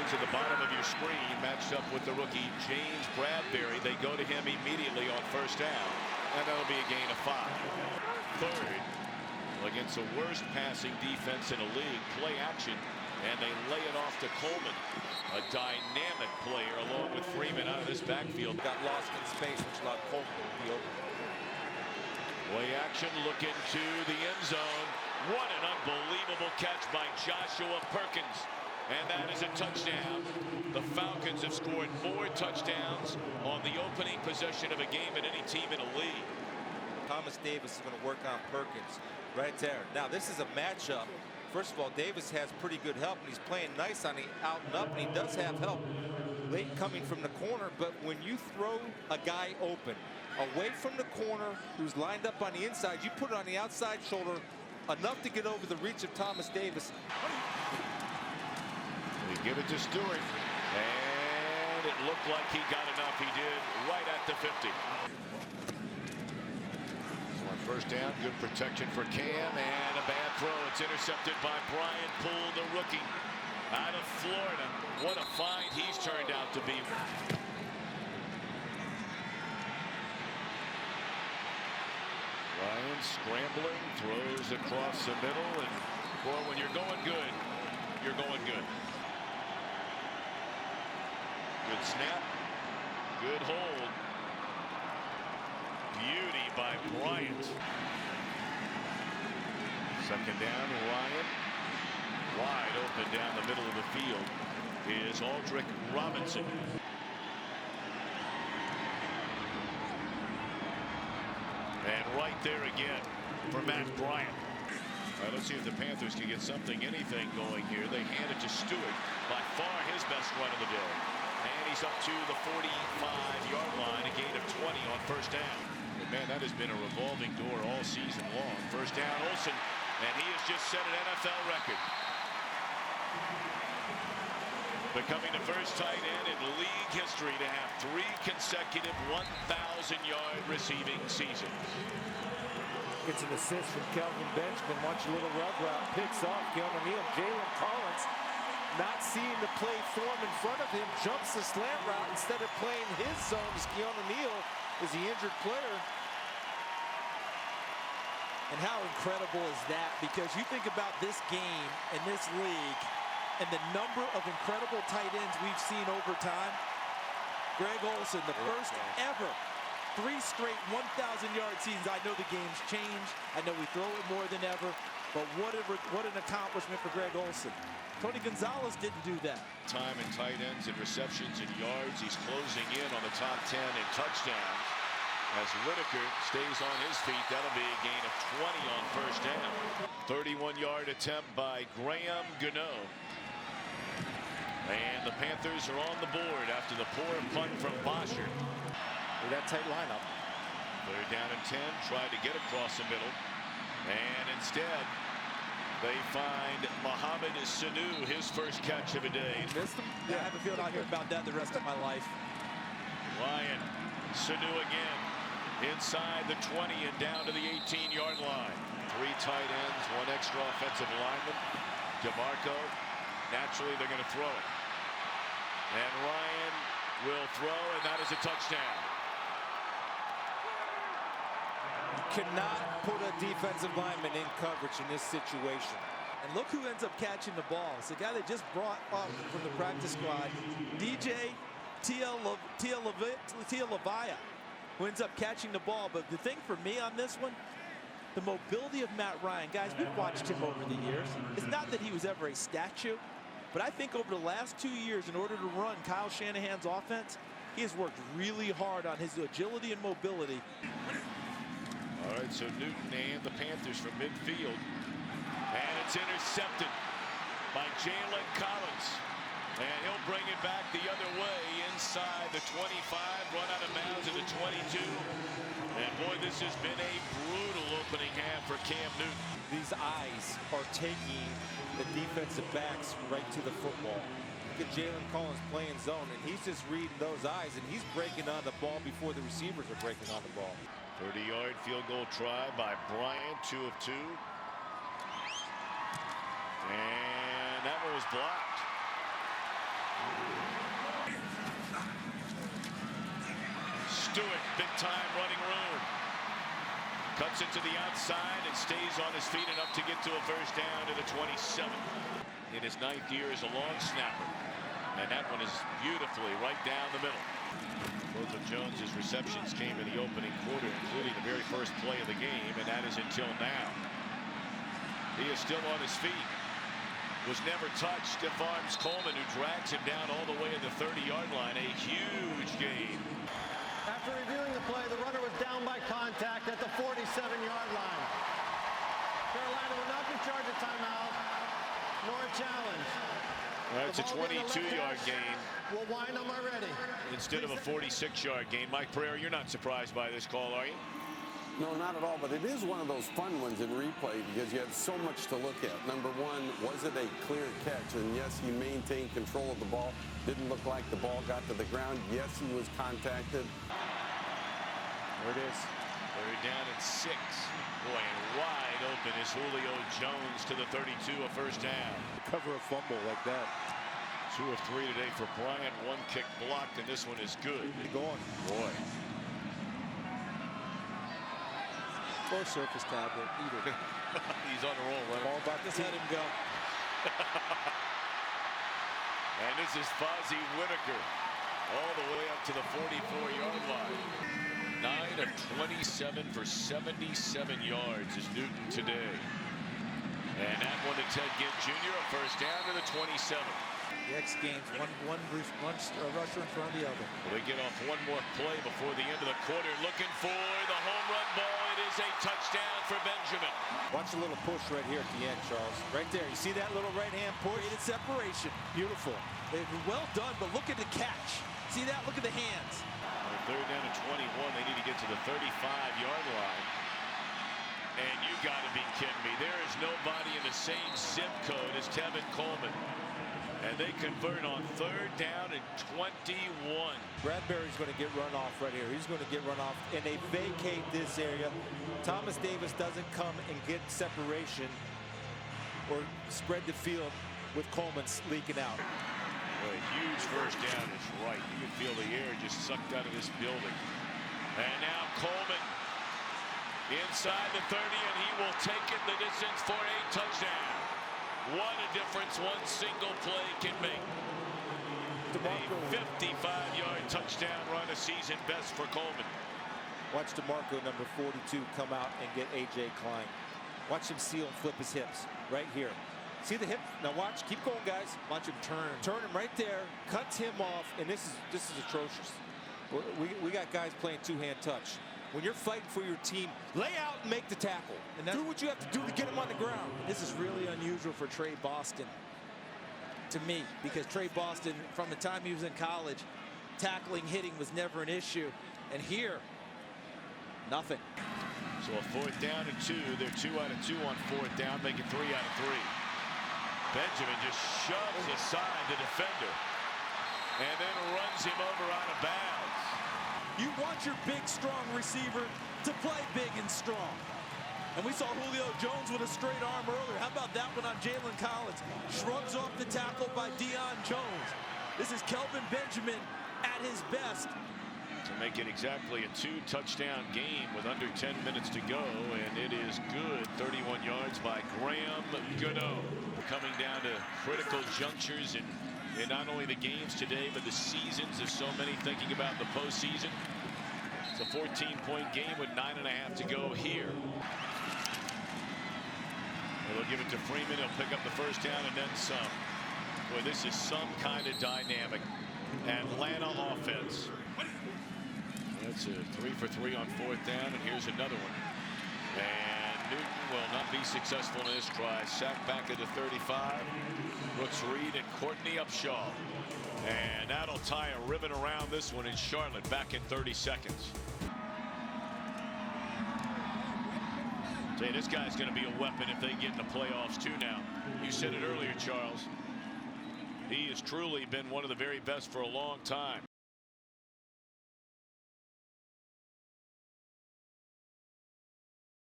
Falcons at the bottom of your screen matched up with the rookie James Bradbury. They go to him immediately on first down, and that'll be a gain of 5. Third, against the worst passing defense in the league, play action, and they lay it off to Coleman, a dynamic player along with Freeman out of this backfield. Got lost in space, which allowed Coleman to be open. Play action, look into the end zone. What an unbelievable catch by Joshua Perkins. And that is a touchdown. The Falcons have scored more touchdowns on the opening possession of a game than any team in the league. Thomas Davis is going to work on Perkins right there. Now, this is a matchup. First of all, Davis has pretty good help, and he's playing nice on the out and up, and he does have help late coming from the corner. But when you throw a guy open away from the corner who's lined up on the inside, you put it on the outside shoulder enough to get over the reach of Thomas Davis. We give it to Stewart, and it looked like he got enough. He did right at the 50. So on first down, good protection for Cam, and a bad throw. It's intercepted by Brian Poole, the rookie out of Florida. What a find he's turned out to be. Ryan scrambling, throws across the middle, and boy, when you're going good, you're going good. Good snap, good hold. Beauty by Bryant. Second down, Ryan. Wide open down the middle of the field is Aldrick Robinson. And right there again for Matt Bryant. Let's see if the Panthers can get anything going here. They hand it to Stewart, by far his best run of the day. And he's up to the 45-yard line, a gain of 20 on first down. And man, that has been a revolving door all season long. First down, Olsen, and he has just set an NFL record, becoming the first tight end in league history to have 3 consecutive 1,000-yard receiving seasons. Gets an assist from Kelvin Benjamin. Watch a little rub route. Picks off Keanu Neal. Jalen Collins not seeing the play form in front of him. Jumps the slant route instead of playing his zone as Keanu Neal is the injured player. And how incredible is that? Because you think about this game and this league and the number of incredible tight ends we've seen over time. Greg Olsen, the first ever 3 straight 1,000-yard seasons. I know the game's changed. I know we throw it more than ever. But what an accomplishment for Greg Olsen. Tony Gonzalez didn't do that. Time in tight ends and receptions and yards. He's closing in on the top 10 in touchdowns. As Whitaker stays on his feet, that'll be a gain of 20 on first down. 31-yard attempt by Graham Gano. And the Panthers are on the board after the poor punt from Bosher. With that tight lineup. They're down and 10, tried to get across the middle. And instead, they find Mohamed Sanu, his first catch of the day. Missed him? Yeah, I have a feeling I'll hear about that the rest of my life. Ryan, Sanu again. Inside the 20 and down to the 18-yard line. 3 tight ends, 1 extra offensive lineman. DeMarco, naturally they're going to throw it. And Ryan will throw, and that is a touchdown. You cannot put a defensive lineman in coverage in this situation. And look who ends up catching the ball. It's the guy they just brought up from the practice squad, DJ Tia-Lavia, who ends up catching the ball. But the thing for me on this one, the mobility of Matt Ryan. Guys, we've watched him over the years. It's not that he was ever a statue, but I think over the last 2 years, in order to run Kyle Shanahan's offense, he has worked really hard on his agility and mobility. All right, so Newton and the Panthers from midfield. And it's intercepted by Jalen Collins. And he'll bring it back the other way inside the 25, run out of bounds at the 22. And boy, this has been a brutal opening half for Cam Newton. These eyes are taking the defensive backs right to the football. Look at Jalen Collins playing zone, and he's just reading those eyes, and he's breaking on the ball before the receivers are breaking on the ball. 30-yard field goal try by Bryant, 2 of 2. And that one was blocked. Stewart, big time running room. Cuts into the outside and stays on his feet enough to get to a first down to the 27. In his 9th year as a long snapper. And that one is beautifully right down the middle. Both of Jones's receptions came in the opening quarter, including the very first play of the game, and that is until now. He is still on his feet. Was never touched. Stiff arms Coleman, who drags him down all the way at the 30-yard line. A huge gain. After reviewing the play, the runner was down by contact at the 47-yard line. Carolina will not be charged a timeout nor a challenge. That's a 22-yard gain. We'll wind them already. Instead of a 46-yard gain. Mike Pereira, you're not surprised by this call, are you? No, not at all, but it is one of those fun ones in replay because you have so much to look at. Number one, was it a clear catch? And yes, he maintained control of the ball. Didn't look like the ball got to the ground. Yes, he was contacted. There it is. They're down at 6. Boy, and wide open is Julio Jones to the 32, a first down. Cover a fumble like that. 2 of 3 today for Bryant. 1 kick blocked, and this one is good. Going. Boy. Or surface tablet, either. He's on the roll, right? All about to let him go. And this is Fozzie Whitaker all the way up to the 44-yard line. 9 of 27 for 77 yards is Newton today. And that one to Ted Ginn Jr., a first down to the 27. The X Games, one rusher in front of the other. Well, they get off one more play before the end of the quarter, looking for the home run ball. It is a touchdown for Benjamin. Watch a little push right here at the end, Charles. Right there. You see that little right-hand push? Created separation. Beautiful. Well done, but look at the catch. See that? Look at the hands. On 3rd down and 21, they need to get to the 35-yard line. And you got to be kidding me. There is nobody in the same zip code as Tevin Coleman. And they convert on 3rd down and 21. Bradbury's going to get run off right here. He's going to get run off, and they vacate this area. Thomas Davis doesn't come and get separation or spread the field with Coleman leaking out. Well, a huge first down is right. You can feel the air just sucked out of this building. And now Coleman inside the 30, and he will take it the distance for a touchdown. What a difference one single play can make. A 55-yard touchdown run, a season best for Coleman. Watch DeMarco, number 42, come out and get A.J. Klein. Watch him seal and flip his hips right here. See the hip? Now watch. Keep going, guys. Watch him turn. Turn him right there. Cuts him off, and this is atrocious. We got guys playing two-hand touch. When you're fighting for your team, lay out and make the tackle. And do what you have to do to get him on the ground. This is really unusual for Trey Boston, to me, because Trey Boston, from the time he was in college, tackling, hitting was never an issue. And here, nothing. So a 4th down and 2. They're 2 out of 2 on 4th down, making 3 out of 3. Benjamin just shoves aside the defender and then runs him over out of bounds. You want your big, strong receiver to play big and strong. And we saw Julio Jones with a straight arm earlier. How about that one on Jalen Collins? Shrugs off the tackle by Deion Jones. This is Kelvin Benjamin at his best. To make it exactly a 2-touchdown game with under 10 minutes to go, and it is good. 31 yards by Graham Gano. Coming down to critical junctures in not only the games today, but the seasons of so many thinking about the postseason. It's a 14-point game with 9.5 to go here. They'll give it to Freeman. He'll pick up the first down and then some. Boy, this is some kind of dynamic Atlanta offense. That's a 3 for 3 on 4th down, and here's another one. And Newton will not be successful in this try. Sacked back at the 35. Brooks Reed and Courtney Upshaw. And that'll tie a ribbon around this one in Charlotte back in 30 seconds. Tell you, this guy's going to be a weapon if they get in the playoffs too now. You said it earlier, Charles. He has truly been one of the very best for a long time.